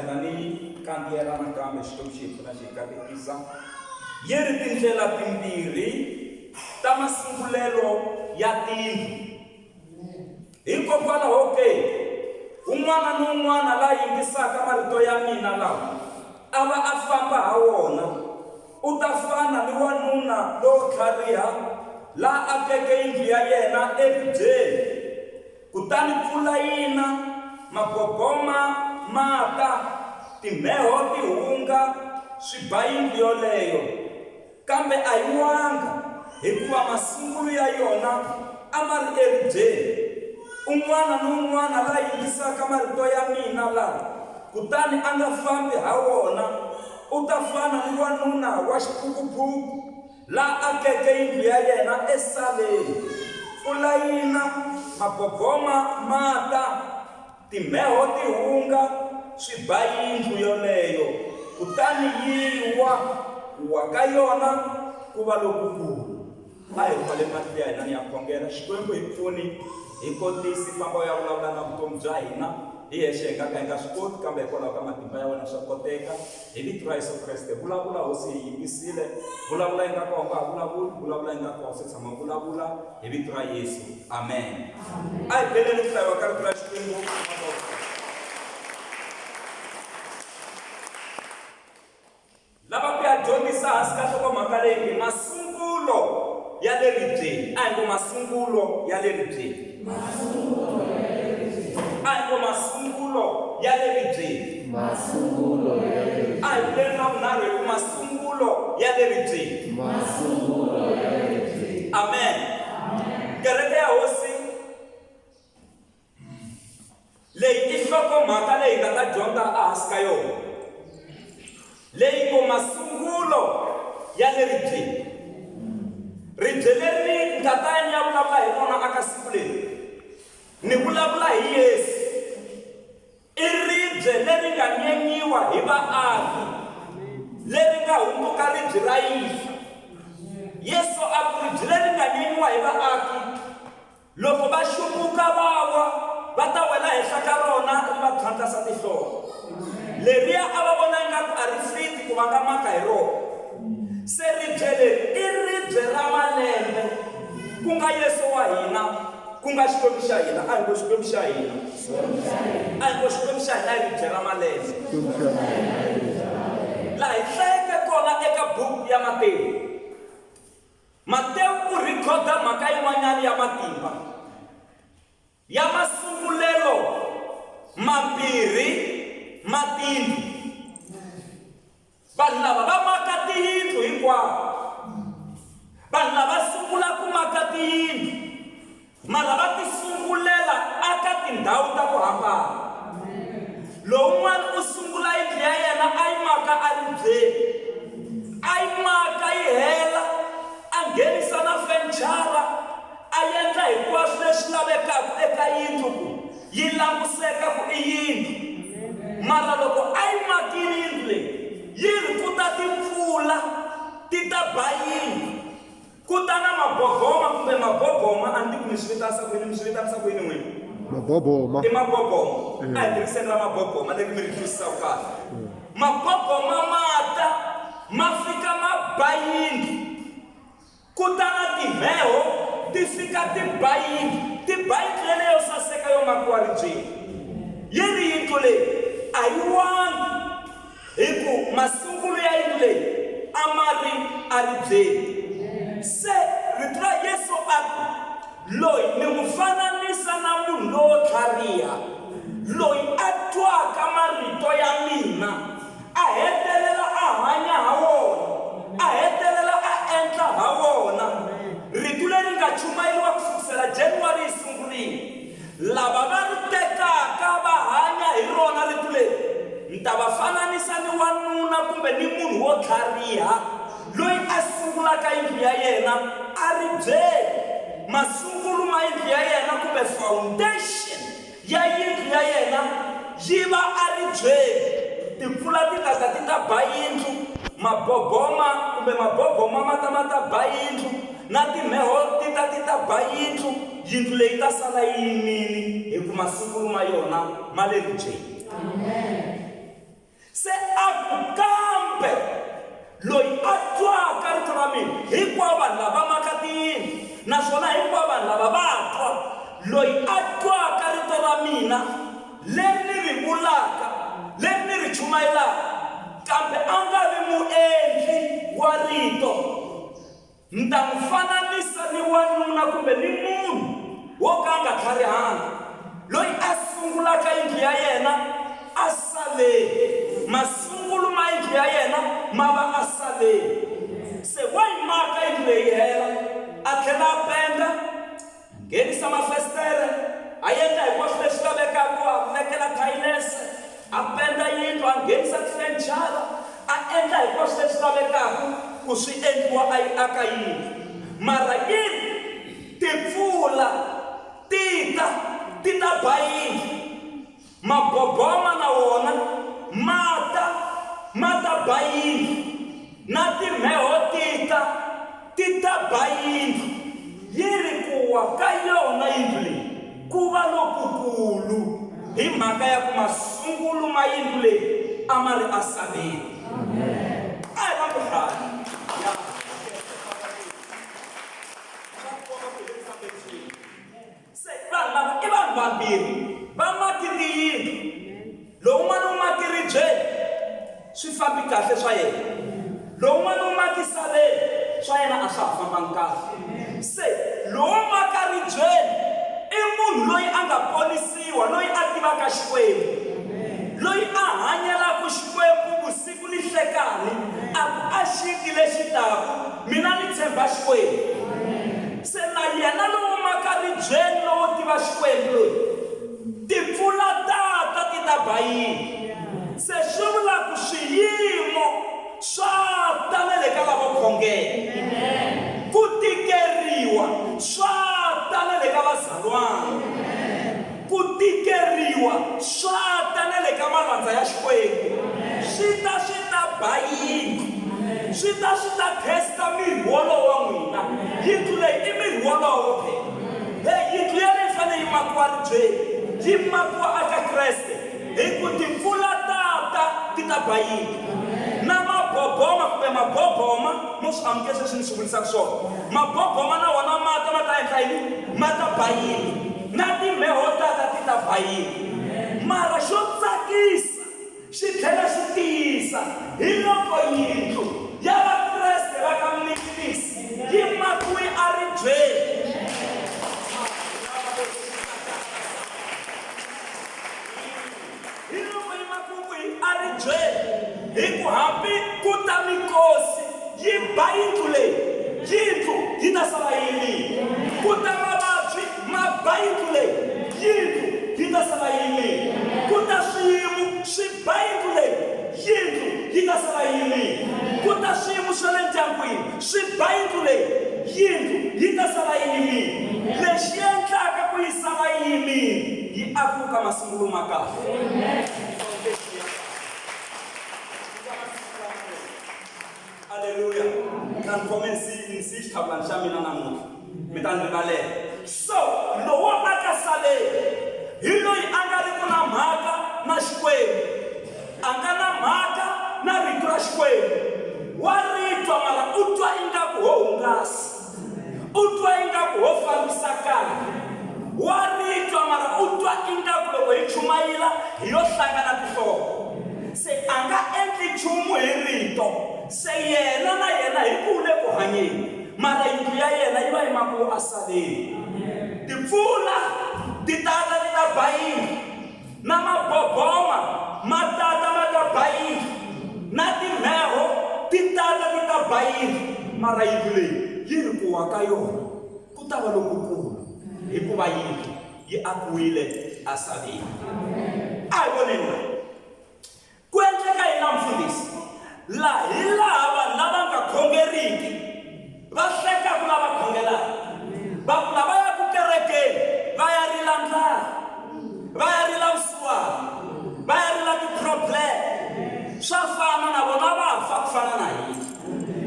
Tenani kandiera na kame shitoship na shikatikisa. Yeri tindlela timbiri ta masungulelo ya tindlu. Hikokwalaho un'wana na un'wana la yingisaka marito ya mina lawa a va a famba ha wona u ta fana ni wanuna lowo tlhariha la akeke yindlu ya yena ebyeni kutani mpfula yina maboboma mata timheho tihunga swi ba yindlu yoleyo kambe a yi wanga hikuva masungulo ya yona a ma ri ebyeni un'wana na un'wana la yingisaka marito ya mina lawa kutani a nga fambi ha wona u ta fana ni wanuna wa xiphukuphuku la akeke yindlu ya yena esaleni mpfula yina maboboma mata timheho tihunga swi ba yindlu yoleyo kutani yi wa ka yona ku va lokukulu a hi kwale mati ya hina ni ya khongela xikwembu hi pfuni hi kotisi famba ya vulavula na vutomi bya hina hi hexe hi nga ka hi nga swi koti kambe hikwalaho ka matimba ya wena swa koteka hi vito ra Yesu Kreste vulavula hosi hi yingisile vulavula ingaku a nga ha vulavuli vulavula ingaku a swi tshama vulavula hi vito ra Yesu amen a hi beleni ku hlayiwa ka rito ra Xikwembu lava ku ya dyondzisa hansi ka nhlokomhaka leyi masungulo ya le ribyeni a hi ngo masungulo ya le ribyeni a hi ngo masungulo ya le ribyeni a hi vuleni na vunharhu hi ku masungulo ya le ribyeni amen kereke ya hosi leyi i nhlokomhaka leyi nga ta dyondza a hansi ka yona leyi ko masungulo ya le ribyeni ribye leri nga ta ni ya vulavula hi rona aka siku leri ni vulavula hi Yesu i ribye leri nga nyenyiwa hi vaaki leri nga hunguka ribye ra Yesu Yesu a ku ribye leri nga nyenyiwa hi vaaki loko va xupuka va ta wela henhla ka rona ri va tlhantlasa tinhloko leriya a va vona ingaku a ri fiti ku va nga maka hi rona se ribye leri i ribye ra malembe ku nga Yesu wa hina ku nga xikwembu xa hina a hi ngo xikwembu xa hina a hi ngo xikwembu xa hina hi ribye ra malembe laha hi hlayeke kona eka buku ya Matewu u rhikhoda mhaka yin'wanyana ya matimba ya masungulelo mambirhi matindlu vanhu lava va maka tiyindlu hinkwavo vanhu lava sungula ku maka tiyindlu mara va ti sungulela aka tindhawu ta ku hambana lowun'wana u sungula yindlu ya yena a yi maka a ri byeni a yi maka yi hela a nghenisa na fenichara a endla hinkwaswo leswi lavekaka eka yindlu ku yi languseka ku i yindlu mara loko a yi makile yindlu leyi yi ri ku ta timpfula ti ta ba yindlu ku ta na maboboma kumbe maboboma a ni ku mi swi vitanisa ku yini mi swi vitanisa ku yini n'wini maboboma i maboboma a hi tirhiseni ra maboboma leri mi ri twisisaka kahle maboboma mata ma fika ma ba yindlu ku ta na timheho ti fika ti ba yindlu ti ba yindlu leyo saseka yo makiwa ribyeni yi ri yindlu leyi a yi wangi hi ku masungulo ya yindlu leyi a ma ri a ribyeni se rito ra Yesu a ku loyi ni n'wi fananisa na munhu lowo tlhariha loyi a twaka marito ya mina a hetelela a hanya ha wona a hetelela a endla ha wona rito leri nga chumayeriwa ku sukisela January yi sungulile lava va ri tekaka va hanya hi rona rito leri ni ta va fananisa ni wanuna kumbe ni munhu wo tlhariha loyi a sungulaka yindlu ya yena a ri byeni masungulo ma yindlu ya yena kumbe foundation ya yindlu ya yena yi va a ri byeni timpfula ti ta ba yindlu maboboma kumbe maboboma ma ta ba yindlu na timheho ti ta ba yindlu leyi ta sala yi yimile hi ku masungulo ma yona ma le ribyeni se akambe loyi a twaka rito ra mina hinkwavo vanhu lava makatini naswona hinkwavo vanhu lava va twa loyi a twaka rito ra mina leri ni ri vulaka leri ni ri chumayelaka kambe a nga vi muendli wa rito ni ta n'wi fananisa ni wanuna kumbe ni munhu wo ka a nga tlharihanga loyi a sungulaka yindlu ya yena a saleni masungulo ma yindlu ya yena ma va a saleni se wa yi maka yindlu leyi hela a tlhela a penda nghenisa mafestere a endla hinkwaswo leswi lavekaka a vekela thayilese a penda yindlu a nghenisa tifenchara a endla hinkwaswo leswi lavekaka ku swi endliwa a yi aka yindlu mara yindlu timpfula ti ta ba yindlu maboboma na wona ma ta ba yindlu na timheho ti ta ba yindlu yi ri ku wa ka yona yindlu leyi ku va lokukulu hi mhaka ya ku masungulo ma yindlu leyi a ma ri asaveni a hi vambirhani se vanhu lava i vanhu vambirhi va makiti yindlu lowun'wana u maki ribyeni swi fambi kahle swa yena lowun'wana u maki saleni swa yena a swa ha fambangi kahle se lowu maka ribyeni i munhu loyi a nga ponisiwa loyi a tivaka xikwembu loyi a hanyelaka xikwembu vusiku ni nhlekani a ku a xingi lexi taka mina ni tshemba xikwembu se na yena lowu maka ribyeni lowo tiva xikwembu loyi timpfula ti ta ba yindlu se swi vula ku swiyimo swa ta na le ka lavo khongela ku tikeriwa swa ta na le ka vazalwana ku tikeriwa swa ta na le ka malandza ya xikwembu swi ta ba yindlu swi ta testa miri wolowo wa n'wina yindlu leyi i miri wolowo phela yindlu yaleyi fanele yi makiwa ribyeni yi makiwa aka kreste hi ku timpfula ti ta ba yindlu na maboboma kumbe maboboma mo swi amukela sweswi ni swi vulisaka swona maboboma na wona ma ta endla yini ma ta ba yindlu na timheho ti ta ba yindlu mara xo tsakisa xi tlhela xi tiyisa hi loko yindlu ya vakreste va ka mnikilisi yi makiwi a ribyeni hi ku hambi ku ta mikosi yi ba yindlu leyi yindlu yi ta sala yimile ku ta mavabyi ma ba yindlu leyi yindlu yi ta sala yimile ku ta swiyimo swi ba yindlu leyi yindlu yi ta sala yimile ku ta swiyimo swa le ndyangwini swi ba yindlu leyi yindlu yi ta sala yimile lexi endlaka ku yi sala yimile yi akuka masungulo ma kahle Hallelujah. Kan komen si xithabulani xa mina namuntlha mi ta ni rivalela so lowo aka sale hi loyi a nga riki na mhaka na xikwembu a nga na mhaka na rito ra xikwembu wa ritwa mara u twa ingaku ho hungasa u twa ingaku ho fambisa kahle wa ritwa mara u twa ingaku loko hi chumayela hi yo hlangana tinhloko se a nga endli nchumu hi rito se yena na yena hi ku le ku hanyeni mara yindlu ya yena yi va yi makuwo a saleni timpfula ti ta ba yindlu na maboboma ma ta ba yindlu na timheho ti ta ba yindlu mara yindlu leyi yi ri ku wa ka yona ku ta va lokukulu hikuva yindlu yi akiwile a saleni a hi voneni la ku endleka yina mfundhisi laha vanhu lava nga khongeriki va hlekaku lava khongelaka va ku lava ya ku kerekeni va ya rila ndlala va ya rila vusiwana va ya rila ti-problem swa fana na vona va fa ku fana na hina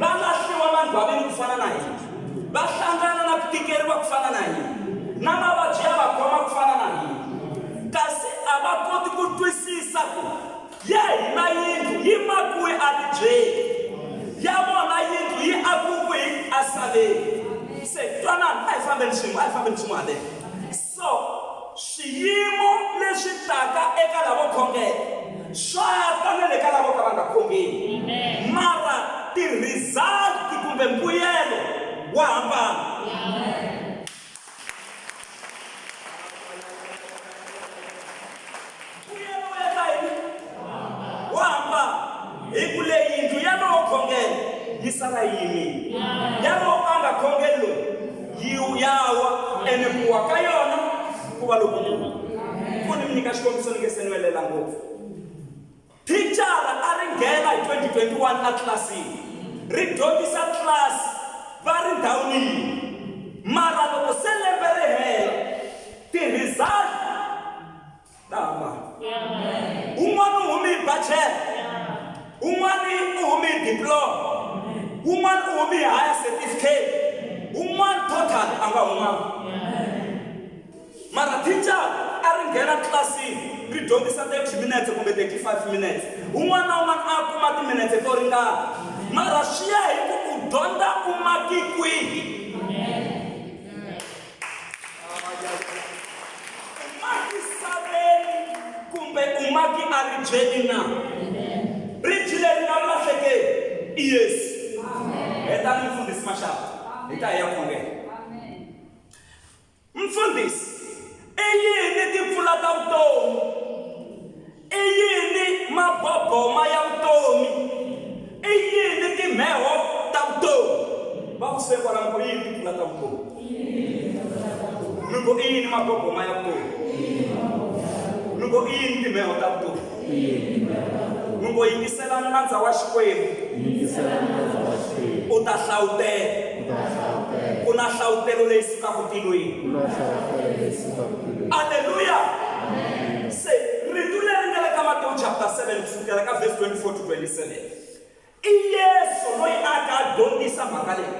va lahliwa vanhu vaveni ku fana na hina va hlangana na ku tikeriwa ku fana na hina na mavabyi ya va khoma ku fana na hina kasi a va koti ku twisisa ku ye hina yini nchumu a hi fambi nchumu haleni. So swiyimo leswi taka eka lavo khongela swa ta na le ka lavo ka va nga khongeli, mara ti-result kumbe mbuyelo wa hambana. Mbuyelo wa ka yini wa hambana, hi ku leyi yindlu ya lowo khongela yi sala yimile, ya lowo a nga khongeli lowu yi yawa, ene ku wa ka yona ku va lokukulu. Ku ni mi nyika xikombiso ni nge se niwelela ngopfu. Thicara a ri nghena hi 2021 atlasini, ri dyondzisa tlasi va ri ndhawini yin'we, mara loko se lembe ri hela ti-result ta hambana. Un'wana u hume hi bachelor, un'wana u hume hi diploma, un'wana u hume hi higher certificate, un'wana total a nga humanga. Mara thicara a ri nghena tlasini ri dyondzisa 30 minutes kumbe 35 minutes, un'wana na un'wana a kuma timinetse to ringana, mara swi ya hi ku u dyondza u maki kwihi. U maki saveni kumbe u maki a ri byeli na? Ribyi leri nga lahlekeli i Yesu. Heta ni mfundhisi Maxaka hi ta hi ya khongela. Mfundhisi, i yini timpfula ta vutomi? I yini maboboma ya vutomi? I yini timheho ta vutomi? Va ku se kwala ku yini timpfula ta vutomi? Ni ngo i yini maboboma ya vutomi? Ni ngo i yini timheho ta vutomi? Ni ngo yingisela nandza wa Xikwembu u ta hlawutela. Ku na nhlawutelo leyi sukaka tilweni. Aleluya. Se rito leri nga le ka Matewu chapter 7 kusukela ka verse 24 to 27, i Yesu loyi a ka dyondzisa mhaka leyi.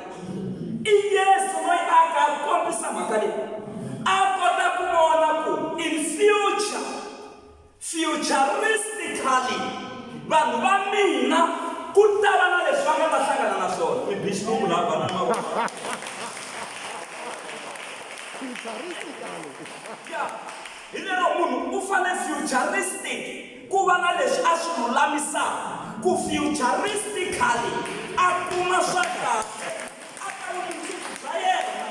I Yesu loyi a ka kombisa mhaka leyi, a kota ku vona ku in futuristically vanhu va mina ku ta va na leswi va nga ta hlangana na swona. Mi bi xilungu laha vanhu mavoko. Hi lero munhu u fane futuristic ku va na leswi a swi lulamisaka, ku futuristically a kuma swa kahle a ta vumundzuku bya yena.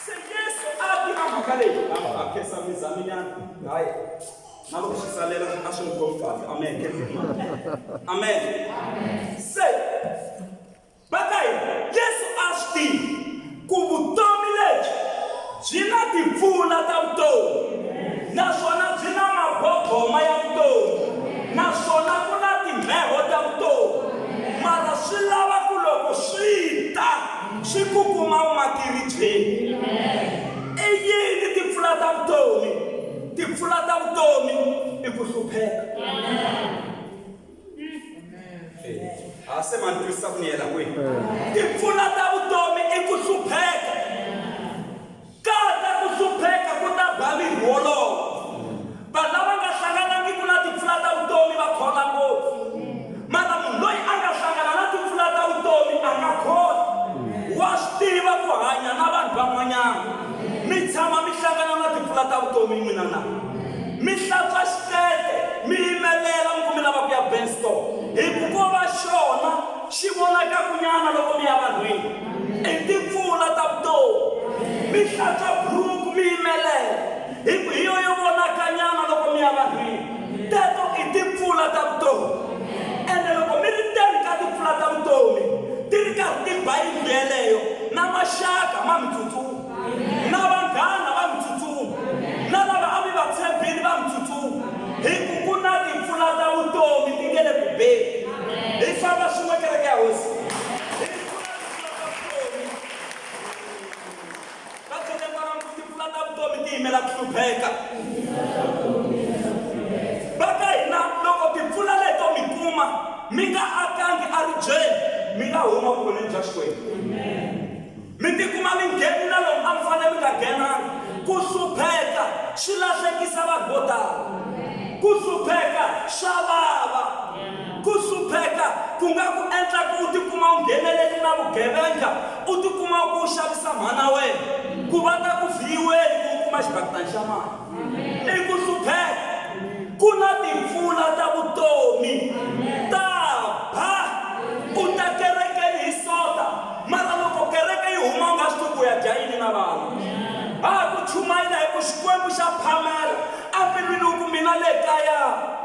Se Yesu a tiva mhaka leyi a khensa mizaminyana hayi na loko swi salela a swi n'wi khomi kahle. Amen. Amen. Se bakai Yesu a swi tiva ku vutomi lebyi byi na timpfula ta vutomi, naswona byi na maboboma ya vutomi, naswona ku na timheho ta vutomi, mara swi lava ku loko swi ta swi ku kuma umakiribyeni. I yini timpfula ta vutomi? Timpfula ta vutomi i ku hlupheka. A se ma ni twisisa ku ni yela kwihi? Timpfula ta vutomi i ku hlupheka. Kada ku hlupheka ku ta ba miri wolowo. Vanhu lava nga hlanganangiku na timpfula ta vutomi va khola ngopfu, mara munhu loyi a nga hlangana na timpfula ta vutomi a nga kholi. Wa swi tiva ku hanya na vanhu van'wanyana. Mi tshama mi hlangana na timpfula ta vutomi n'wina na? Mi hlantswa xikete, mi yimelela mi ku mi lava ku ya Benstore, hi ku ko va xona xi vonaka kunyana loko mi ya vanhwini. I timpfula ta vutomi. Mi hlantswa buruku mi yimelela, hi ku hi yo vonaka nyana loko mi ya vanhwini. Teto i timpfula ta vutomi. Ene loko mi ri teni ka timpfula ta vutomi ti ri karhi ti ba yindlu yeleyo, na maxaka ma mi tsutsuma, na vanghana va mi tsutsuma, na lava a mi va tshembile va mi tsutsuma, hi ku ku na timpfula ta vutomi ti nge le ku beni. Hi famba swin'we kereke ya hosi. Va tshembana ku timpfula ta vutomi ti yimela ku hlupheka. Va ka hina loko timpfula leto mi kuma mi nga akangi a ri byeni, mi nga huma vuton'wini bya Xikwembu. Mi tikuma mi ngheni na lomu a mi fanele mi nga nghenangi. Ku hlupheka swi lahlekisa vanhu vo tala. Ku hlupheka swa vava. Ku hlupheka ku nga ku endla ku u tikuma u nghenelele na vugevenga, u tikuma ku u xavisa mhana wena, ku va ta ku vhiyiweni ku u kuma xibaketani xa mali. I ku hlupheka. Ku na timpfula ta vutomi ta ba, u ta kerekeni hi sota, mara loko kereke yi huma u nga swi tivi ku ya dya yini na vanhu. Ku chumayela hi ku Xikwembu xa phamela embilwini u ku mina le kaya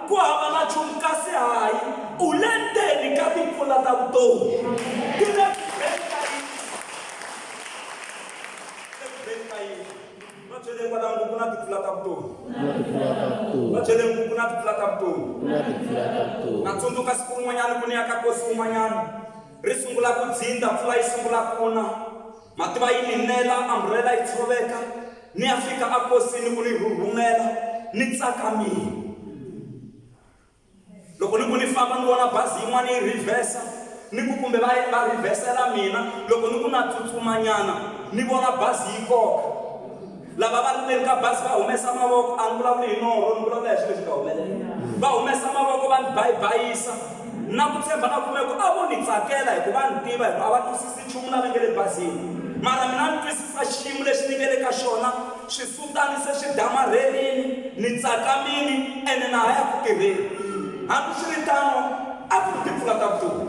ku hava na nchumu, kasi hayi u le ndzeni ka timpfula ta vutomi. Ti le ku beni ka yini? Va byele kwalaho ku na timpfula ta vutomi. Va byele ku na timpfula ta vutomi. Na tsundzuka siku rin'wanyana ku ni ya ka kosi un'wanyana, ri sungula ku dzinda, mpfula yi sungula ku na, mativa yi ninela, umbrella yi tshoveka, ni ya fika a kosini ku ni rhurhumela, ni tsakamile. Loko ni ku ni famba ni vona bazi yin'wana yi rhivhesa, ni ku kumbe va rhivhesela mina, loko ni ku na tsutsumanyana ni vona bazi yi koka. Lava va ri ndzeni ka bazi va humesa mavoko, a ni vulavuli hi norho, ni vulavula hi xilo lexi nga humelela. Va humesa mavoko va ni bayibayisa, na ku tshemba na kumeka a vo ni tsakela hikuva ni tiva hikuva a va twisisi nchumu lava nge le bazini. Mara mina ni twisisa xiyimo lexi ni nge le ka xona, swisutani se swi damarhelini, ni tsakamile ene na ha ya ku tirheni. Hambi swi ri tano a ku ri timpfula ta vutomi,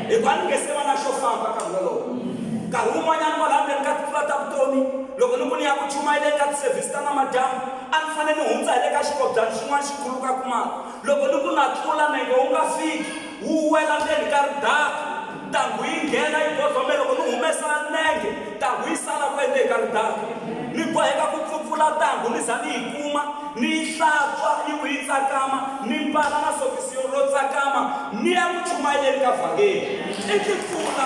hikuva ni nge se va na xo famba nkarhi wolowo. Nkarhi wun'wanyana kwalaha ndzeni ka timpfula ta vutomi, loko ni ku ni ya ku chumayela eka tisevhisi ta namadyambu, a ni fanele ni hundza hi le ka xikobyana xin'wana xi khuluka ku mali. Loko ni ku na tlula nenge wu nga fiki, wu wela ndzeni ka ridaka, ntangu yi nghena yi bozome. Loko ni humesa nenge, ntangu yi sala ku endzeni ka ridaka. Ni boheka ku pfupfula ntangu ni za ni yi kuma, ni yi hlantswa yi ku yi tsakama, ni mbala na sokisi ro tsakama, ni ya ku chumayeleni ka vhangeli. I timpfula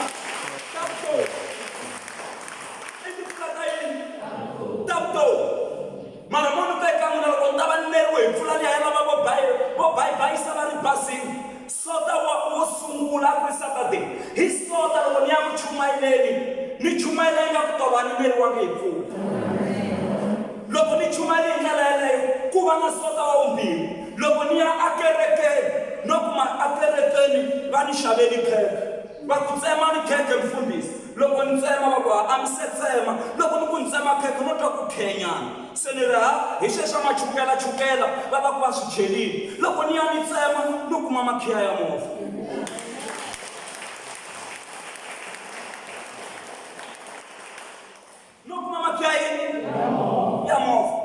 ta vutomi. Mara munhu ka eka n'wina loko ni ta va ni neriwe hi mpfula liya ya lava vo bayibayisa va ri bazini, sota wo sungula ku ri Saturday, hi sota loko ni ya ku chumayeleni, ni chumayela yi nga ku tova ni neriwangi hi mpfula. Loko ni chumayela hi ndlela yeleyo ku va na sota wa vumbirhi. Loko ni ya akerekeni, no kuma akerekeni va ni xaveli khekhe, va ku tsema ni khekhe mfundhisi. Loko ni tsema va ku a mi se tsema, loko ni ku ni tsema khekhe no twa ku khenyana, se ni ri hi xexa machukela va va ku va swi chelile. Loko ni ya ni tsema no kuma makhiya ya movha. No kuma makhiya yini? Ya movha.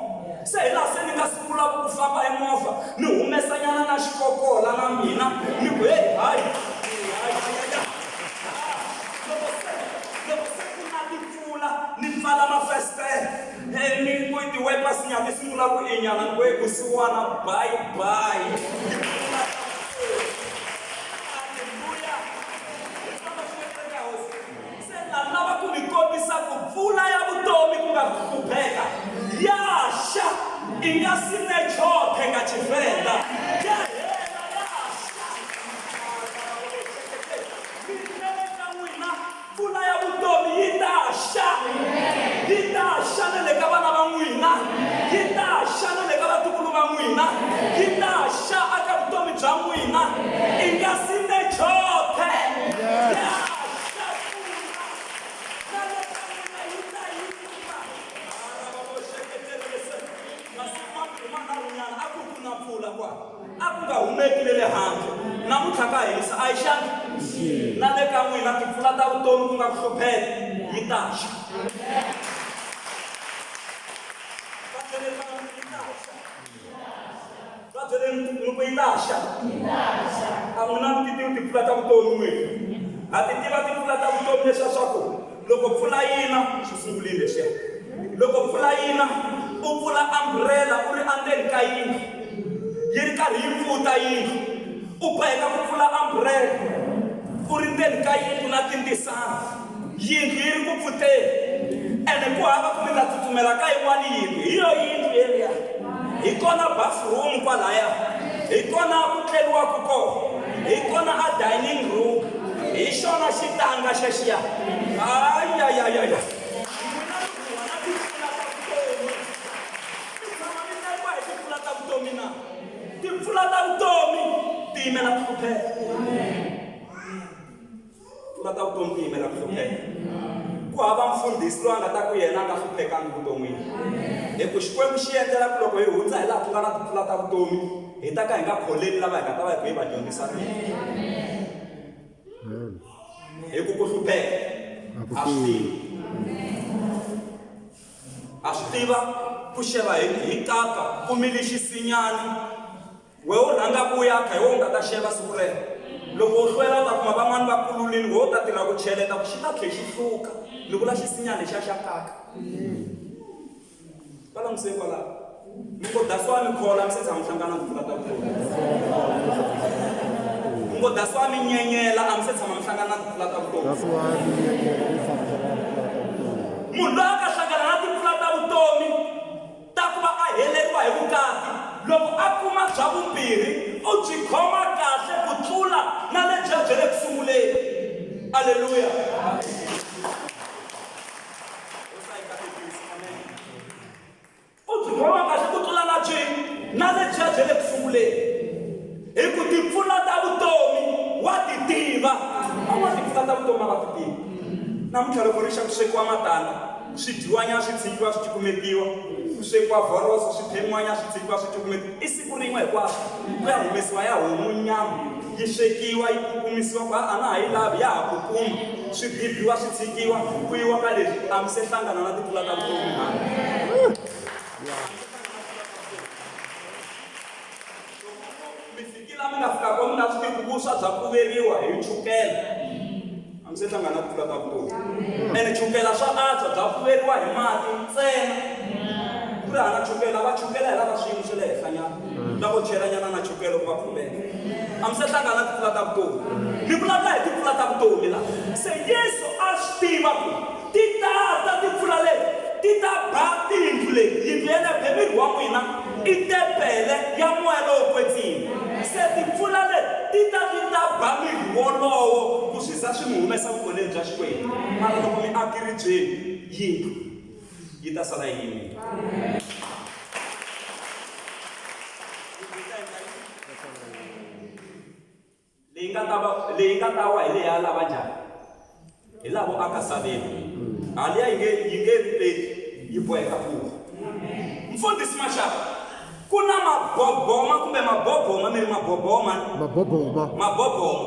Se hi laha se ni nga sungula ku famba hi movha, ni humesanyana na xikokola na mina, ni ku hayi. Ni pfala mafestere, ni ku tiwepa sinyama sungula ku inyana, ni ku kusiwana bye bye. Haleluya. Se la lava ku ni kombisa ku pfula ya vutomi ku nga hlupheka ya xa, i nga sine chothe ka Tshivenḓa. Pfula ya vutomi yi ta xa, yi ta xa na le ka vana va n'wina, yi ta xa na le ka vatukulu va n'wina, yi ta xa eka vutomi bya n'wina, i nga si ne chothe. Ya xa pfula na le ka n'wina yi ta yima. Masiku mambirhi manharhunyana a ku ri ku na mpfula kwa, a ku nga humeki le le handle, namuntlha ka hisa a yi xangi. Na le ka n'wina timpfula ta vutomi ku nga ku hlupheka yi ta xa. Va byele ni ku yi ta xa. A n'wina mi ti tivi timpfula ta vutomi n'wina, ha ti tiva timpfula ta vutomi leswiya swa ku loko mpfula yi na, swi sungulile lexiya. Loko mpfula yi na u pfula umbrella u ri endzeni ka yindlu, yi ri karhi yi pfuta yindlu, u boheka ku pfula umbrella u ri ndzeni ka yindlu na tindisana, yindlu yi ri ku pfuteni, ene ku hava ku mi ta tsutsumela ka yin'wana yindlu. Hi yo yindlu yeliya, hi kona bathroom kwalaya, hi kona ku tleliwaka kona, hi kona a dining room, hi xona xitanga xexiya. Ayayayaya. Timpfula ta vutomi ti yimela ku hlupheka. hlupheka. Ku hava mfundhisi loyi a nga ta ku yena a nga hluphekangi vuton'wini. Ku Xikwembu xi endlela ku loko hi hundza hi laha ku nga na timpfula ta vutomi, hi ta ka hi nga kholeli lava hi nga ta va hi kha hi va dyondzisa mina. Hi ku hlupheka a swi tivi. A swi tiva ku xeva hi kaka ku mili xisinyani. Wehe u rhanga ku ya kha hi wona u nga ta xeva siku rero. Loko u hlwela u ta kuma van'wani va kululini wehe u ta tirha ku cheleta ku xi ta tlhe xi hluka. Ni vula xisinyani lexiya xa kaka. Kwala miseni kwalaho. Loko dasi wa mi khola mi se tshama mi hlangana na timpfula ta vutomi. Loko dasi wa mi nyenyela a mi se tshama mi hlangana na timpfula ta vutomi. Munhu loyi a ka hlangana na timpfula ta vutomi ta ku va a heleriwa hi vukati, loko a kuma bya vumbirhi u byi khoma kahle ku tlula na lebyiya bya le ku sunguleni. Aleluya. U byi khoma kahle ku tlula na byi na lebyiya bya le ku sunguleni. Hi ku timpfula ta vutomi wa ti tiva. Van'wana timpfula ta vutomi a va ti tivi. Namuntlha loko ri xa ku swekiwa matana, swi dyiwanyana swi tshikiwa swi cukumetiwa, ku swekiwa vhoroso swi phemiwanyana swi tshikiwa swi cukumetiwa. I siku rin'we hinkwaswo ku ya humesiwa ya homu nyama, yi swekiwa yi kukumisiwa ku a na ha yi lavi ya ha kukuma, swi bibiwa swi tshikiwa ku yiwa ka leswi a mi se hlangana na timpfula ta vutomi. Mi fikile mi nga fika kona mi nga swi tivi ku vuswa bya kuveriwa hi chukela. A mi se hlangana na timpfula ta vutomi. Ene chukela swa antswa bya pfuveriwa hi mati ntsena. Ku ri hava chukela va chukela hi lava swiyimo swa le henhlanyana. Lavo chelanyana na chukela ku va pfuleka. A mi se hlangana na timpfula ta vutomi. Ni vulavula hi timpfula ta vutomi laha. Se Yesu a swi tiva ku ti ta timpfula leti ti ta ba tiyindlu leti. Yindlu ya le bebiri wa n'wina i tempele ya moya lowo kwetsini. Se timpfula leti ti ta ba miri wolowo ku swi za swi mi humesa vukoleni bya Xikwembu. Mara loko mi akiri byeli yindlu yi ta sala yi yimile. leyi nga ta wa hi leyi ya lava njhani? Hi lavo aka saveni. Aliya yi nge ripeti yi boheka ku. Mfundhisi Mashaka, ku na maboboma kumbe maboboma mi ri maboboma? Maboboma.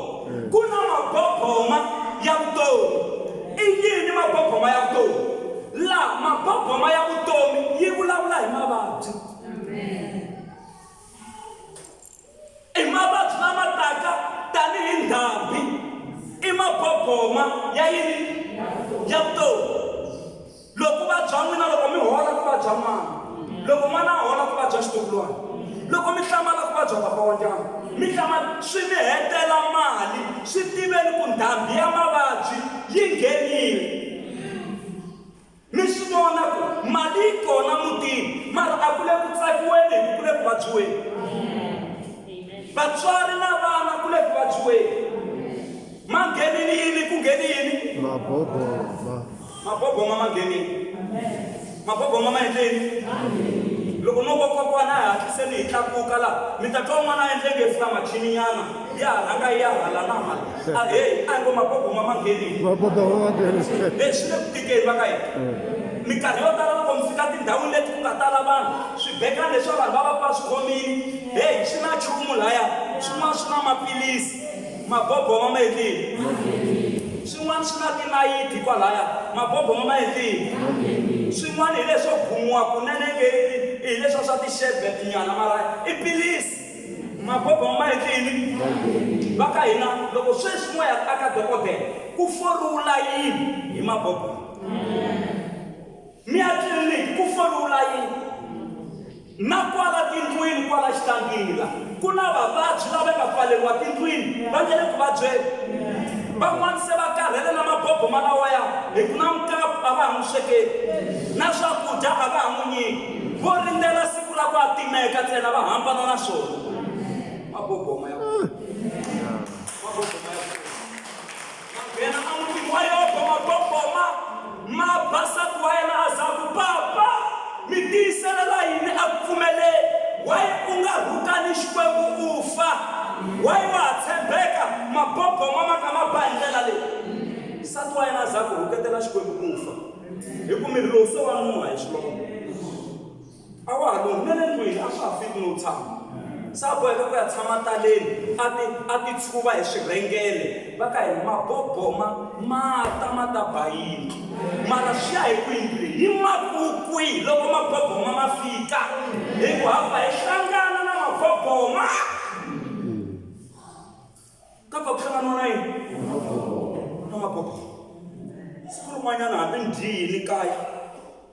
Ku na maboboma ya vutomi. I yini maboboma ya vutomi? La maboboma ya vutomi yi vulavula hi mavabyi. I mavabyi lama taka tanihi ndhambi. I maboboma ya yini? Ya vutomi. Loko va bya n'wina, loko mi hola ku vabya n'wana, loko n'wana a hola ku vabya xitukulwana, loko mi hlamala ku vabya papa wa ndyangu, mi hlamala swi mi hetela mali. Swi tiveni ku ndhambi ya mavabyi yi nghenile. Mi swi vona ku mali yi kona mutini, mara a ku le ku tsakiweni, ku le ku vabyiweni. Vatswari na vana ku le ku vabyiweni. Ma nghenile yini ku ngheni yini? Maboboma ma nghenile. Maboboma ma endleni. Loko no kokwana ha hatliseni hi tlakuka laha, mi ta twa n'wana a endle nge fika machininyana ya rhanga ya hala na hala. A heyi a ngo maboboma ma nghenile. Leswi le ku tikeni va ka hina. Minkarhi yo tala loko mi fika tindhawini leti ku nga tala vanhu, swibekani leswi vanhu va va swi khomile, heyi swi na nchumu lahaya, swin'wana swi na maphilisi. Maboboma ma endlile. Swin'wana swi na tinayiti kwalaya, maboboma ma endlile. Swin'wana hi leswo gumiwa kunene hi leswo swa tixebetinyana, mara i pilisi. Maboboma ma endlile. Va ka hina loko sweswi mo ya aka dokodela ku forula yini hi maboboma. Mi ya tliliniki ku forula yini. Na kwala tindlwini kwala xitangini la ku na vavabyi lava nga pfaleriwa tindlwini va nge le ku vabyeni. Van'wani se va karhele na maboboma lawaya hi ku na mukapu a va ha n'wi swekeli, na swakudya a va ha n'wi nyiki, vo rindzela siku la ku a timeka ntsena va hambana na swona. Maboboma ya maboboma ya ma nghena amutini wa Yobo, maboboma ma basa ku wa yena a za ku papa mi tiyiselela yini a ku pfumeleli? Wayi u nga rhukani Xikwembu u fa? Wayi wa ha tshembeka maboboma ma ka ma ba hi ndlela leyi? nsati wa yena za ku rhuketela Xikwembu kufa hi ku miri lowu se wa nuha hi xilongo a wa ha lunghumele ndlwini a swa ha fiki no tshama se a boheka ku ya tshama taleni a ti tshuva hi swirhengele va ka hi maboboma ma ta bayini mara swi ya hi kwini hi mavukwi loko maboboma ma fika hi ku hamba hi hlangana na maboboma kapfa ku hlangana na yini na maboboma siku rin'wanyana hambi ndyini kaya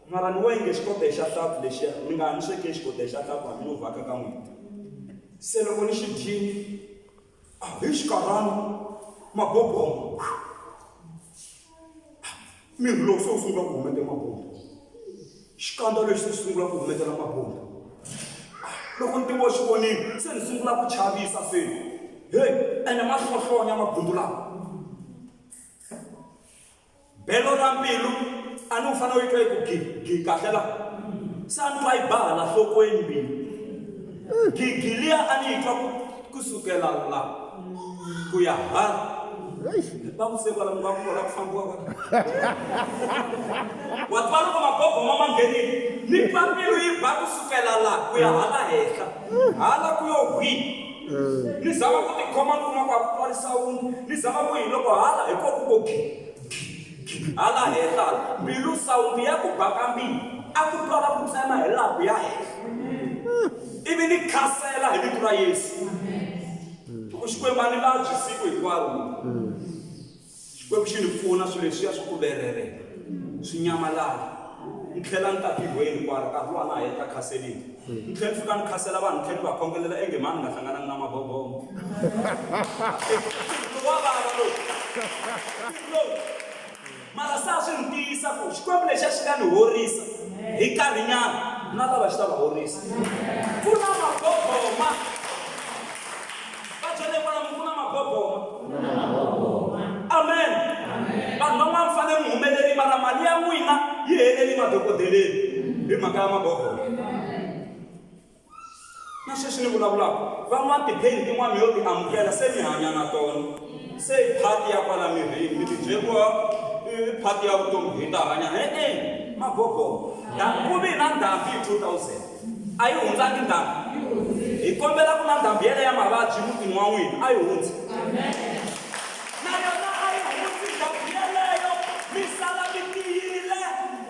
mara ni wenge xikote xa hlapu lexiya ni nga ha ni sweke xikote xa hlapu hambi no vhaka ka n'weti se loko ni xi dyini hi xikarhana maboboma miri lowu se wu sungula ku humetela mabomba xikandza lexi se sungula ku humetela mabomba loko ntivo xi vonile se ni sungula ku chavisa se ene ma hlohlonya mabundu lawa belo ra mbilu a ni wu fanele u twa ku gi kahle laha se a ni twa yi baha la nhlokweni mbilu gigi liya a ni yi twa kusukela la ku ya hala va ku se kwala va ku vola ku fambiwa wa twa loko maboboma ma nghenile ni twa mbilu yi ba kusukela la ku ya hala henhla hala ku yo hwi ni zama ku tikhoma ni kuma ku a ku twali sawundi ni zama ku hi loko hala hi ko ku ko hala henhla mbilu sawundi ya ku ba ka mbili a ku twala ku tsema hi laha ku ya henhla ivi ni khasela hi vito ra Yesu Xikwembu a ni vabyi siku hinkwaro Xikwembu xi ni pfuna swilo leswiya swi ku verereka swi nyamalala ni tlhela ni ta tirhweni hinkwaro nkarhi luwa na ha heta khaselini ni tlhela ni fika ni khasela vanhu ni tlhela ni va khongelela enge mani nga hlangananga na maboboma wa vava lowu mara sa swi ni tiyisa ku Xikwembu lexiya xi nga ni horisa hi nkarhinyana na lava xi ta va horisa ku na maboboma va byele kwalamu ku na maboboma amen vanhu van'wana fanele mi humeleri mara mali ya n'wina yi heleli madokodeleni hi mhaka ya maboboma na sweswi ni vulavulaka van'wana tipheni tin'wana mi yo ti amukela se mi hanya na tona se hi phati ya kwala mirini mi tibyeriwa phati ya vutomi hi ta hanya maboboma ku vi na ndhambi hi 2000 a yi hundzangi ndhambi hi kombela ku na ndhambi yele ya mavabyi mutini wa n'wina a yi hundzi na yona a yi hundzi ndhambi yeleyo mi sala mi tiyile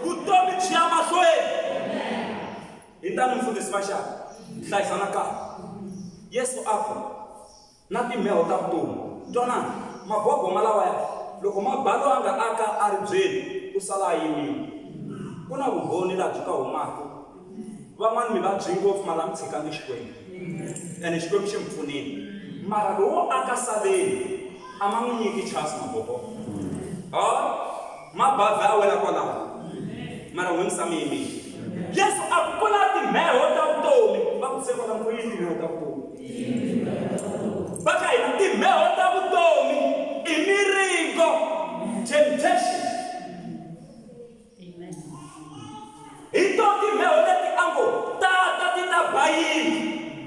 vutomi byi ya mahlweni hi tani mfundhisi Maxaka hlayisana kahle Yesu apho na timheho ta vutomi twanana maboboma lawaya loko mabalo anga aka a ri byeli u sala a yimile ku na vumbhoni laha byi ka humaka van'wani mi vabyi ngopfu mara mi tshikangi Xikwembu ene Xikwembu xi mi pfunile mara lowo aka saleni a ma n'wi nyiki chance maboboma ma bavha a wela kwalaho mara wena mi yimile Yesu a ku na timheho ta vutomi va ku se kwala ku yini timheho ta vutomi va ka hina timheho ta vutomi i miringo temptation hi to timheho leti ango tata ti ta bayini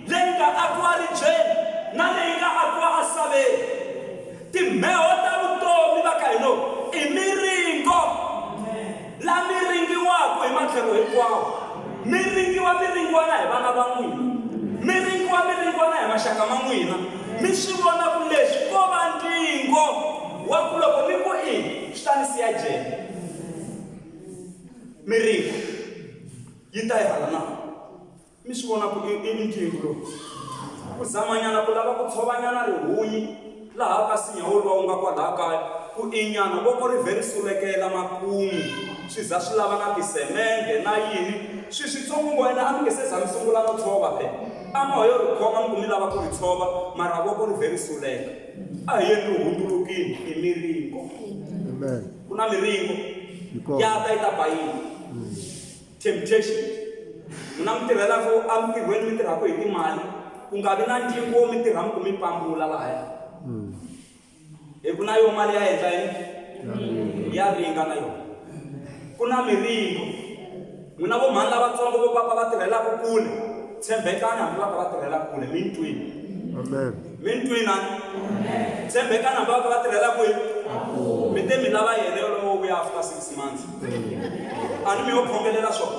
leyi nga akiwa ribyeni na leyi nga akiwa asaveni timheho ta vutomi va ka hino i miringo la miringiwaka hi matlhelo hinkwawo miringiwana hi vana va n'wina miringiwana hi maxaka ma n'wina mi swi vona ku leswi ko va ndlingo wa ku loko mi ku swi ta ni siya jele miringo yi ta yi hala na mi swi vona ku i ntlingo lowu ku zamanyana ku lava ku tshovanyana rihunyi laha ka sinyawo luwa wu nga kwalaha kaya ku inyana voko ri vherisulekela makumu swi za swi lava na tisemende na yini switsongo wena a mi nge se za mi sungula no tshova phela a ma yo ri khoma mi ku mi lava ku ri tshova mara voko ri vherisuleka a hi yeni ri hundzulukile hi miringo ku na miringo ya ta yi ta bayini temptation muna mi tirhelaka emintirhweni mi tirhaka hi timali ku nga vi na ntlimbo wo mi tirha mi ku mi pambula lahaya hi ku na yo mali ya endla yini ya ringa na yona ku na miringo n'wina vo mhani lavatsongo vo papa va tirhelaka kule tshembekani hambi va ka va tirhela kule mi ntwini tshembekani hambi va ka va tirhela kule mi te mi lava yena lowo vuya after 6 months a ni mi yo khongelela swona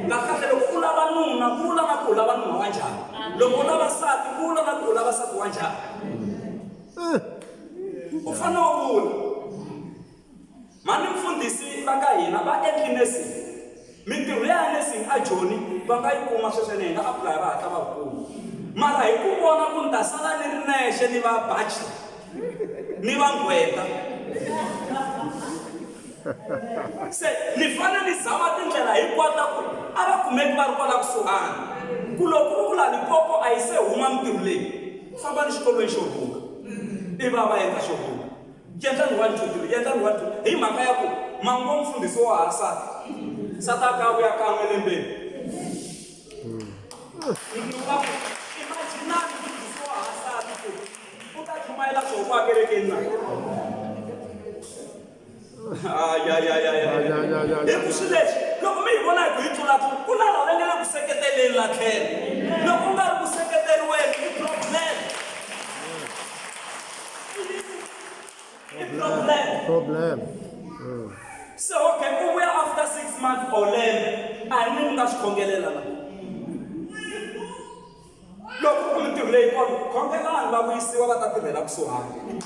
la kahle loko u lava nuna kula na ku lava nuna wa njhani loko u lava sati kula na ku lava sati wa njhani u fanele u vula mani mfundhisi va ka hina va endli nursing mintirho ya nursing a Joni va nga yi kuma sweswene hi nga apply va hatla va kuma mara hi ku vona ku ni ta sala ni ri nexe ni va bachi ni va ngweta se ni fanele ni zama tindlela hinkwato ku a va kumeki va ri kwala kusuhani ku loko u vula Limpopo a yi se huma mintirho leyi famba ni xikolweni xo rhunga i va endla xo rhunga yendlani 1 2 3 yendlani 1 2 hi mhaka ya ku mango mfundhisi wo hasati sata ka vuya kan'we lembeni imaginani mfundhisi wo hasati ku u ta chumayela swo ku akerekeni na hi ku swi leswi loko mi hi vona hi ku hi tlula ku na lava nga le ku seketeleni la tlhelo loko u nga ri ku seketeriweni i problem. So okay, ku vuya after 6 months or lembe a ni nga swi khongelela la loko ku mintirho leyi khongelani va vuyisiwa va ta tirhela kusuhani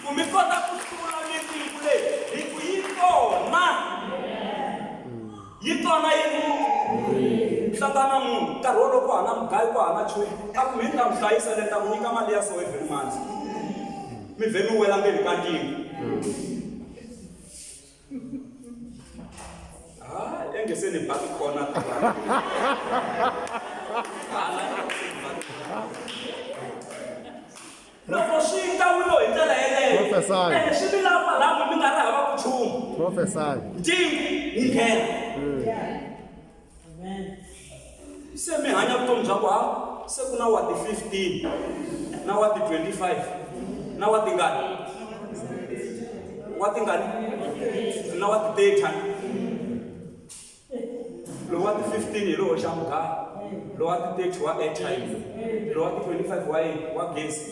ku mi kota ku hlula mintirho leyi hi ku yi tona yini hlangana munhu nkarhi wo loko hana mugayi ku hana chumu a ku mi ta mi hlayisa le ta ku nyika mali ya so every month mi vhe mi wela ndzeni ka ntingo engese ni baki kona loko swi tawilo hi ndlela yeleyo swi vi lapa laha mi nga ri hava ku chumu ntingo wu nghena se mi hanya vutomi bya ku se ku na wa ti 15 na wa ti 25 na wa tingani na wa ti 30 lo wa ti 15 hi lowo xa mugayo lo wa ti 30 wa airtime lo wa ti 25 wa gezi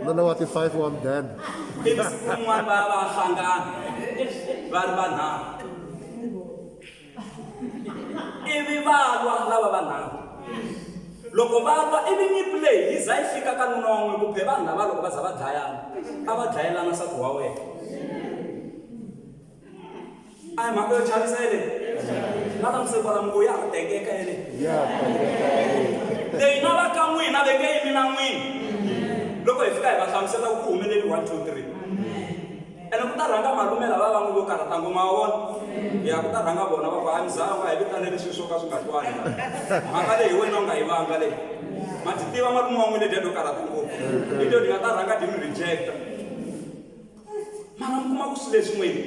no wa ti 5 wa mden ivi siku rin'wana va ya va hlangana va ri vanharhu ivi va lwa lava vanharhu loko va lwa ivi nyimpi leyi yi za yi fika ka nuna wun'we ku phe vanhu lava loko va za va dlayana a va dlayelana nsati wa wena a hi mhaka yo chavisa yeleyi na lamuseko la mungu ya ha tengeka yeleyi leyi na va ka n'wina ve nge yimi na n'wina loko hi fika hi va hlamusela ku humeleli 1 2 3 ene ku ta rhanga malume lava va n'wi vo karata ngoma wa vona ya ku ta rhanga vona va ku a mizangu a hi vitaneli swilo swo ka swi nga twani mhaka leyi wena u nga yi vanga leyi ma ti tiva malume wa n'wini ledyo karata ngopfu hi tyo ni nga ta rhanga ti mi rejecta mara mi kuma ku swi leswi n'wini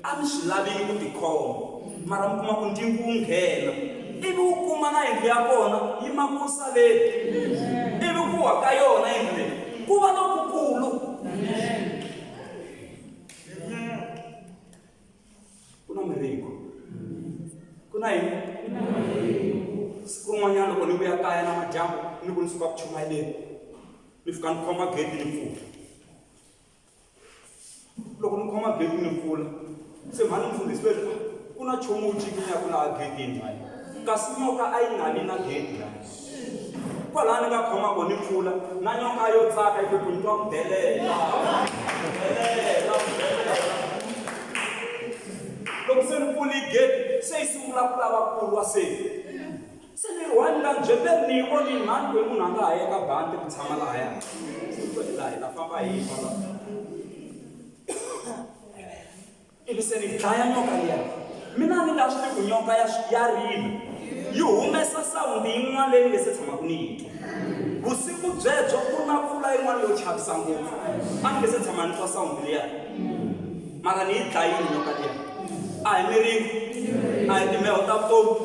a mi swi lavini ku tikhoma mara mi kuma ku ntingu wu nghena ivi wu kuma na yindlu ya kona yi makusa leti ivi ku wa ka yona yindlu leyi ku va lokukulu ku na miriko ku na yini siku rin'wanyana loko ni vuya kaya na madyambu ni ku ni suka ku chumayeleni ni fika ni khoma gedi ni pfula loko ni khoma gedi ni pfula se mhani mfundhisi leswi ku na nchumu wu cikinyaka laha gedini kasi nyoka a yi nga vi na gedi kwalaha ni nga khoma ko ni pfula na nyoka yo tsaka yi ku ni twa ku delela loko se ni pfuli gedi se yi sungula ku lava kulwa se ni ri wani la byeperi ni yi voni mhani kwe munhu a nga ha yeka bandi ku tshama lahaya laha hi ta famba hi fa ivi se ni dlaya nyoka liya mina ni nga swi tivi ku nyoka ya rila yi humesa sawundi yin'wana leyi ni nge se tshamaku ni yi twa vusiku byebyo ku na mpfula yin'wana yo chavisa ngopfu a ni nge se tshama ni twa sawundi liya mara ni yi dlayini nyoka liya a hi miringo a hi timheho ta vutomi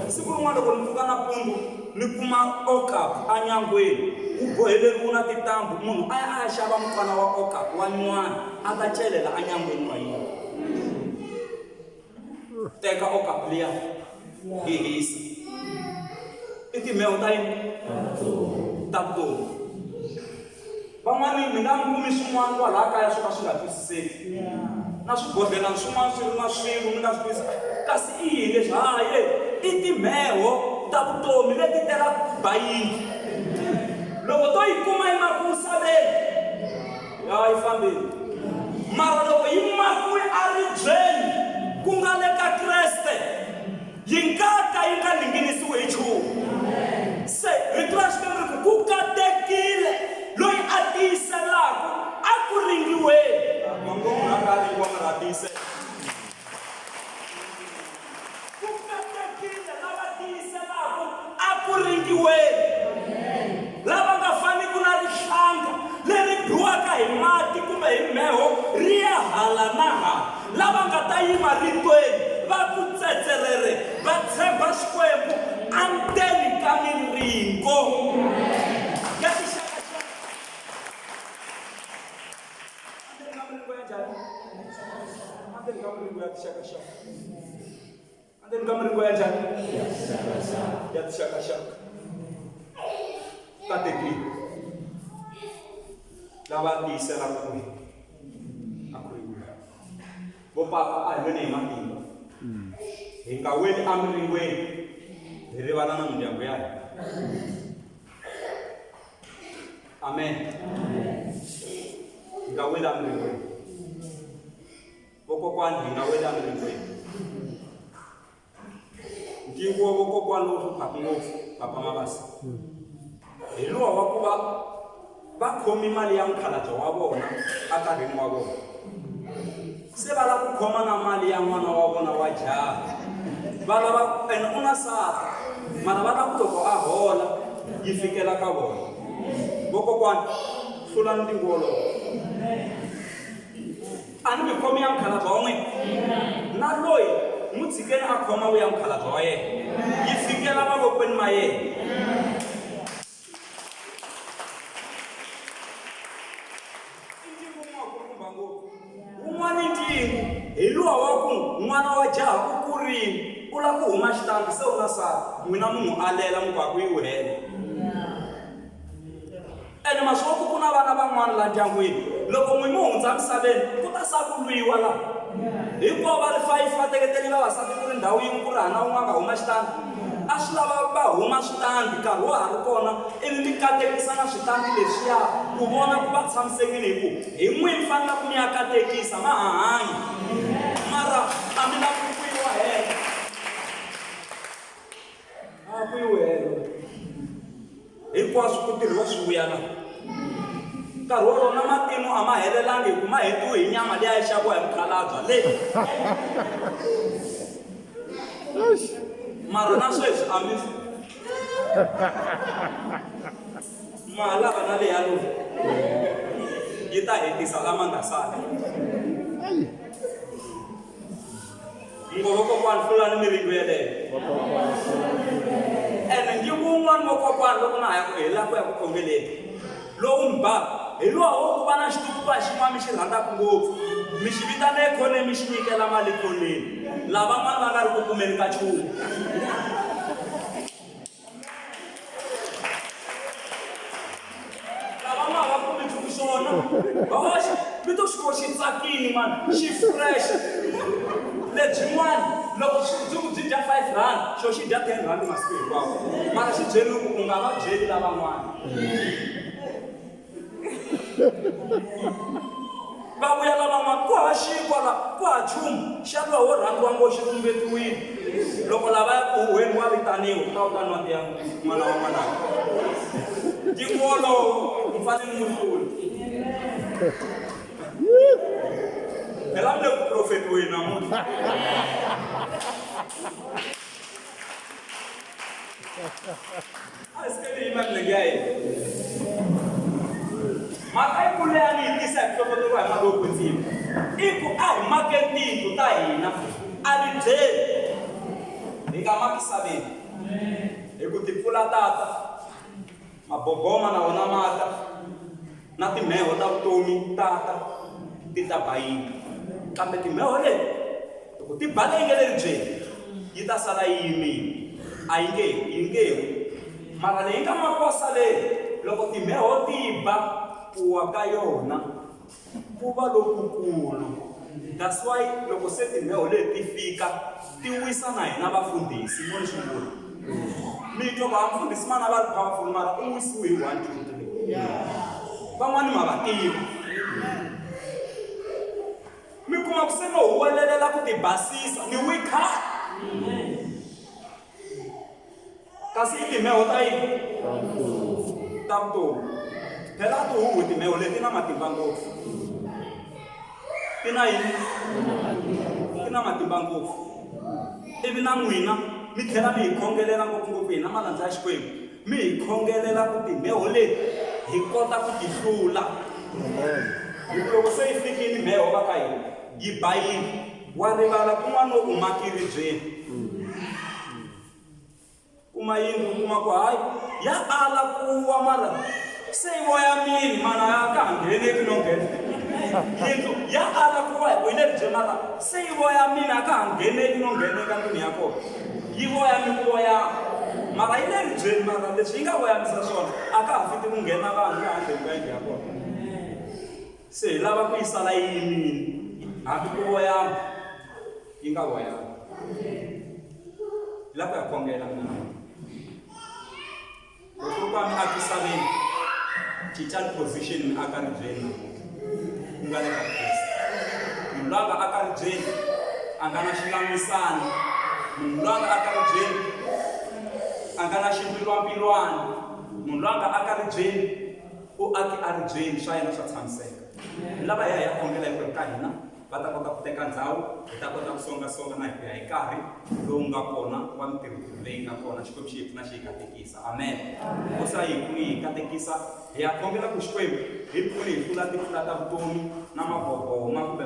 siku rin'wana loko ni pfuka nampundzu ni kuma okap anyangweni wu boheleriwe na tintambu munhu a ya xava mukwana wa okap wa nywana a ta celela anyangweni wa yena teka okap liya hi hisa i timheho ta yini ta vutomi van'wani mi nga mi kumi swin'wana kwalaha kaya swo ka swi nga twisiseki na swibodhlelana swin'wana swi ri na swilo mi nga swi twisisa kasi i yini leswi haye i timheho ta vutomi leti telaka bayini loko to yi kuma emakusaveni ya yi fambeni mara loko yi makuwe a ri byeni ku nga le ka Kreste yi nga ka yi nga ninginisiwi hi nchumu se rito ra Xikwembu ku katekile loyi a tiyiselaka a ku ringiweni mangomu a nga ringiwa nga tiyisela ku katekile lava tiyiselaka a ku ringiweni lava nga faniki na rihlanga leri biwaka hi mati kumbe hi mheho ri ya hala na hala lava nga ta yima ritweni va ku tsetserere va tshemba Xikwembu anteni ka miringo ya tixakaxaka anteni ka miringo ya njhani anteni ka miringo ya tixakaxaka anteni ka miringo ya njhani ya tixakaxaka katekile lava tiyiselaka ku a ku ringiwa vo papa a hi wene hi matimba hi nga weli emiringweni hi rivala na mindyangu ya hina amen hi nga weli emiringweni vokokwani hi nga weli emiringweni ntivo wa vokokwani lowu hluphaka ngopfu papa Mabasa hi luwa wa ku va khomi mali ya mukhalabye wa vona enkarhini wa vona se va lava ku khoma na mali ya n'wana wa vona wa jaha va lava ene u na sata mara va lava ku loko a hola yi fikela ka vona vokokwani hlulani ntingo wolowo a ni mi khomi ya mukhalabye wa n'wina na loyi n'wi tshikeni a khoma vu ya mukhalabye wa yena yi fikela mavokweni ma yena un'wana ntingo hi luwa wa ku n'wana wa jaha u kurile u lava ku huma xitandi se u na sata n'wina munhu alela mugwaku yi wu hela ene maswoku ku na vana van'wana laha ndyangwini loko n'wi mu hundza misaveni ku ta sakulwiwa laha hinkwavo va ri 5 va teketeli vavasati ku ri ndhawu yin'we ku ri hana un'we a nga huma xitandi a swi lava va huma switandi nkarhi wa ha ri kona ivi mi katekisa na switandi leswiya ku vona ku va tshamisekile hi ku hi n'wini fanele ku mi ya katekisa ma hahanyi mara a mi lavi ku kuyiwa helo a kuyiwe helo hinkwaswo ku tirhiwa swi vuyana nkarhi wolowo na matimu a ma helelangi hi ku ma hetiwe hi nyama leyi a yi xaviwa hi mukhalabye leyi mara na sweswi a mi malava na leyi yalovo yi ta hetisa lama nga sala ngovokokwani hlulani miringo yeleyo ene ngiku wun'wani vokokwani loko na ha ya ku hi lava ku ya ku khongeleni lowu mi baka hi luwa wo ku va na xitukupa xin'wana mi xi rhandzaka ngopfu mi xi vitana ekhoneni mi xi nyikela mali ekhoneni lava van'wana va nga ri ku kumeni ka nchumu lava nga va kumi nchumu xona vahoxa vito xiko xi tsakini mani xi fresh lebyin'wana loko byi dya 5 rand xo xi dya 10 rand masiku hinkwawo mara xi byeli ku u nga va byeli lavan'wana va vuya lavan'wana ku ha xinkwa la ku ha nchumu xaviwa wo rhandziwa ngo xi tumbetiwile loko lava ya ku huweni wa vitaniwa ku ta wu ta nwa tiya n'wana wa n'wananga tingolovo mfanele n'wi hluli phela mi le ku profetiweni namuntlha a hi sikeli yima milenge ya hina mhaka yikulu leyi a ni yi tisa hi ku hlohloteriwa hi mavoko ndzima i ku a hi makeni tiyindlu ta hina a ri byeli hi nga makisaveni hi ku tipfula tata maboboma na wona mata na timheho ta vutomi tata ti ta bayini kambe timheho leti loko ti bale yi nge le ribyeni yi ta sala yi yimile a yi nge mara leyi nga makosa leyi loko timheho ti ba ku wa ka yona ku va lokukulu. That's why loko se timbeho leti fika ti wisa na hina vafundhisi mo leswi ngula mi twa vafundhisi mana va ri powerful mara u wisiwe hi 1 2 3 van'wani ma va tivi mi kuma ku se no huwelelela ku ti basisa ni wikha kasi i timbeho ta yini ta vutomi phela tihuhu timbeho leti na matimba ngopfu tina yini tina matimba ngopfu ivi na n'wina mi tlhela mi hi khongelela ngopfungopfu hina malandza ya Xikwembu mi hi khongelela ku timbeho leti hi kota ku ti hlula loko se yi fikini mbeho va ka hina yi bayini wa rivala kun'wana no umakiribyeni kuma yindlu kuma ku hayi ya ala kuwa mara se yi voya mini mana ya ka ha ngheneki no nghena yindlu ya ala kuwa hi le ribyeni mara se yi voya mini a ka ha ngheneki no ngheneka ndlwini ya kona yi voya mi ku voya mara yi le ribyeni mara leswi yi nga voyamisa swona a ka ha fiti ku nghena vanhu va handle ka yindlu ya kona se hi lava ku yi sala yi yimini hambi ku voyama yi nga voyama hi lava ku ya khongela mina loko kwami a tisaveni teacher position aka ribyeni ku nga le ka Kristo munhu loyi aka ribyeni a nga na xilamisani munhu loyi aka ribyeni a nga na ximbilwambilwana munhu loyi aka ribyeni u aki a ribyeni swa yena swa tshamiseka lava hi ya khongela hi ku ka hina va ta kota ku teka ndhawu hi ta kota ku songasonga na hi ku ya hi nkarhi lowu nga kona wa mitirho leyi nga kona Xikwembu xi hi pfuna xi hi katekisa amen ku sa hi pfuni hi katekisa hi ya khongela ku Xikwembu hi pfuni hi hlula timpfula ta vutomi na maboboma kumbe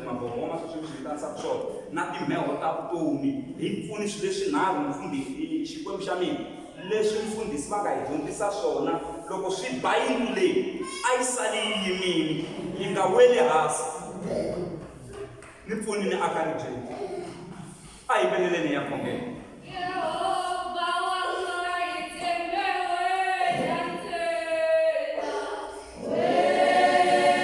maboboma sweswi swi vitanisaka swona na timheho ta vutomi hi pfuni swilo leswinharhu mfundhisi Xikwembu xa mina leswi mfundhisi va nga hi dyondzisa swona loko swi ba yindlu leyi a yi sali yi yimini yi nga weli hansi ni pfunini aka ribyeni a hi veleleni ya khongela